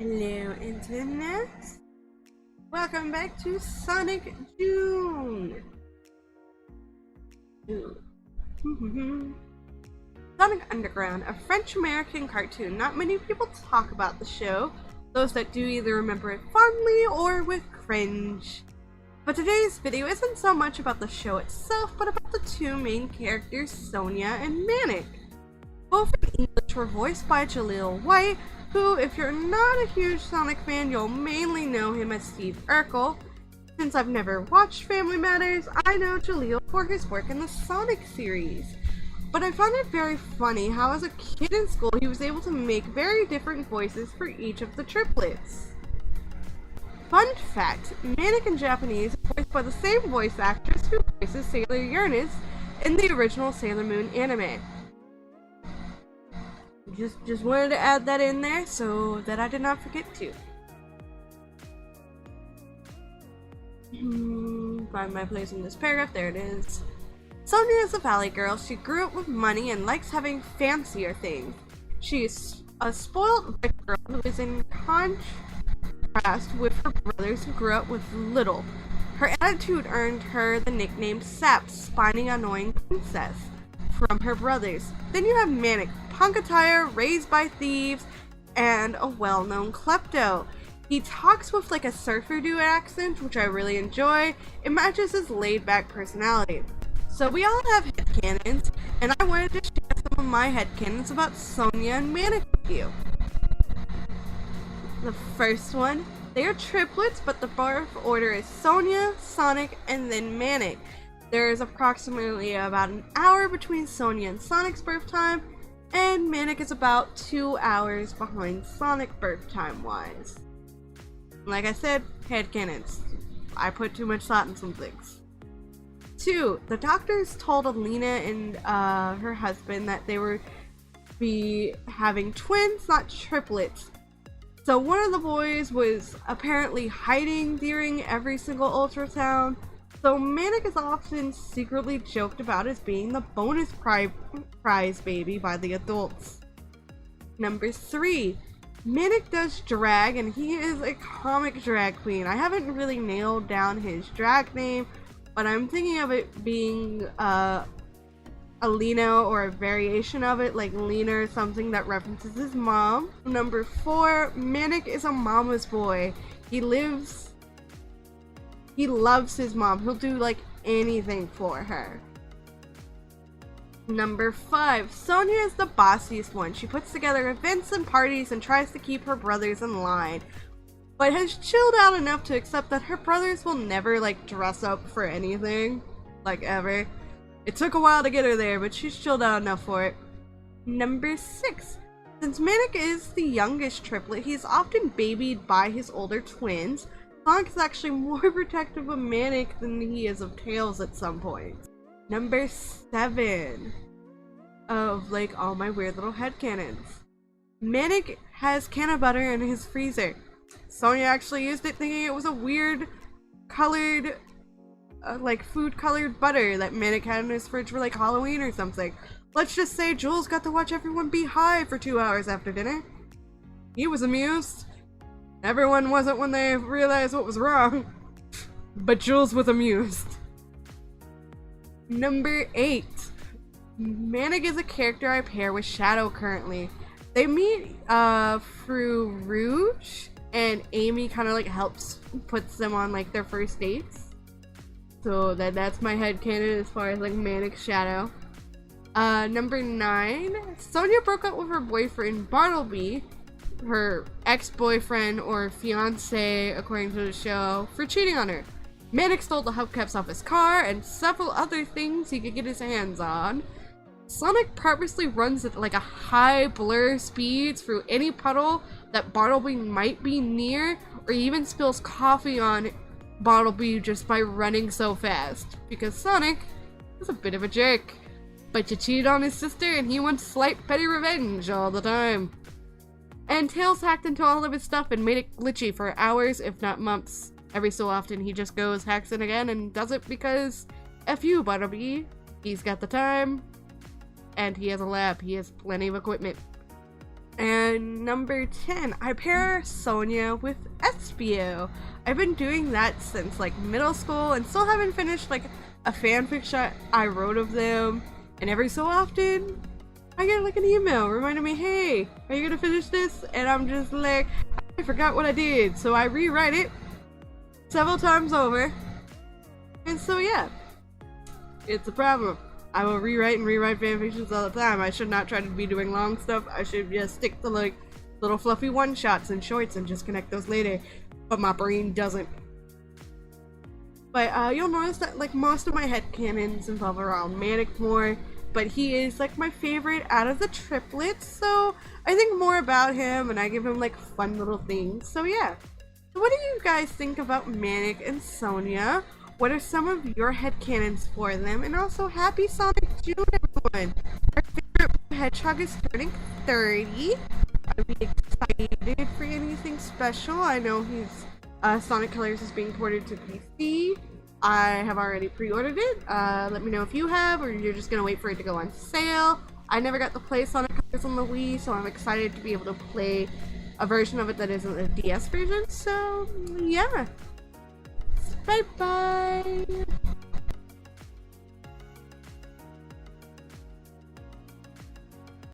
Hello, Internet. Welcome back to Sonic June. Sonic Underground, a French-American cartoon. Not many people talk about the show. Those that do either remember it fondly or with cringe. But today's video isn't so much about the show itself, but about the two main characters, Sonia and Manic. Both in English were voiced by Jaleel White, who, if you're not a huge Sonic fan, you'll mainly know him as Steve Urkel. Since I've never watched Family Matters, I know Jaleel for his work in the Sonic series. But I found it very funny how as a kid in school he was able to make very different voices for each of the triplets. Fun fact, Manic in Japanese is voiced by the same voice actress who voices Sailor Uranus in the original Sailor Moon anime. Just wanted to add that in there so that I did not forget to. Find my place in this paragraph. There it is. Sonia is a valley girl. She grew up with money and likes having fancier things. She is a spoiled rich girl who is in contrast with her brothers who grew up with little. Her attitude earned her the nickname Sap, spiny annoying princess, from her brothers. Then you have Manic, punk attire, raised by thieves, and a well-known klepto. He talks with like a surfer dude accent, which I really enjoy. It matches his laid-back personality. So we all have headcanons, and I wanted to share some of my headcanons about Sonia and Manic with you. The first one, they are triplets, but the birth order is Sonia, Sonic, and then Manic. There is approximately about an hour between Sonia and Sonic's birth time, and Manic is about 2 hours behind Sonic birth time wise. Like I said, headcanons. I put too much thought in some things. 2. The doctors told Alina and her husband that they were be having twins, not triplets. So one of the boys was apparently hiding during every single ultrasound. So Manic is often secretly joked about as being the bonus prize baby by the adults. Number 3. Manic does drag, and he is a comic drag queen. I haven't really nailed down his drag name, but I'm thinking of it being Alina or a variation of it, like Lena or something that references his mom. Number 4. Manic is a mama's boy. He loves his mom. He'll do like anything for her. Number 5. Sonia is the bossiest one. She puts together events and parties and tries to keep her brothers in line, but has chilled out enough to accept that her brothers will never like dress up for anything, like ever. It took a while to get her there, but she's chilled out enough for it. Number 6. Since Manic is the youngest triplet, he's often babied by his older twins. Sonic is actually more protective of Manic than he is of Tails at some point. Number 7 of like all my weird little headcanons. Manic has can of butter in his freezer. Sonia actually used it thinking it was a weird colored like food colored butter that Manic had in his fridge for like Halloween or something. Let's just say Jules got to watch everyone be high for 2 hours after dinner. He was amused. Everyone wasn't when they realized what was wrong, but Jules was amused. Number 8. Manic is a character I pair with Shadow currently. They meet through Rouge, and Amy kind of like puts them on like their first dates. So that's my headcanon as far as like Manic Shadow. Number 9. Sonia broke up with her boyfriend Bartleby, her ex-boyfriend or fiance according to the show, for cheating on her. Manic stole the hubcaps off his car and several other things he could get his hands on. Sonic purposely runs at like a high blur speed through any puddle that Bartleby might be near, or even spills coffee on Bartleby just by running so fast, because Sonic is a bit of a jerk. But you cheated on his sister and he wants slight petty revenge all the time. And Tails hacked into all of his stuff and made it glitchy for hours, if not months. Every so often he just goes, hacks in again, and does it because F you, Bartleby. He's got the time, and he has a lab. He has plenty of equipment. And number 10, I pair Sonia with Espio. I've been doing that since like middle school and still haven't finished like a fanfiction I wrote of them. And every so often, I get like an email reminding me, hey, are you gonna finish this? And I'm just like, I forgot what I did. So I rewrite it several times over. And so yeah, it's a problem. I will rewrite and rewrite fanfictions all the time. I should not try to be doing long stuff. I should just stick to like little fluffy one-shots and shorts and just connect those later. But my brain doesn't. But you'll notice that like most of my headcanons involve around Manic more. But he is like my favorite out of the triplets. So I think more about him and I give him like fun little things. So yeah. So what do you guys think about Manic and Sonia? What are some of your headcanons for them? And also, happy Sonic June, everyone! Our favorite hedgehog is turning 30. Are we excited for anything special? I know his Sonic Colors is being ported to PC. I have already pre-ordered it. Let me know if you have, or you're just gonna wait for it to go on sale. I never got to play Sonic Colors on the Wii, so I'm excited to be able to play a version of it that isn't a DS version. So, yeah. Bye bye.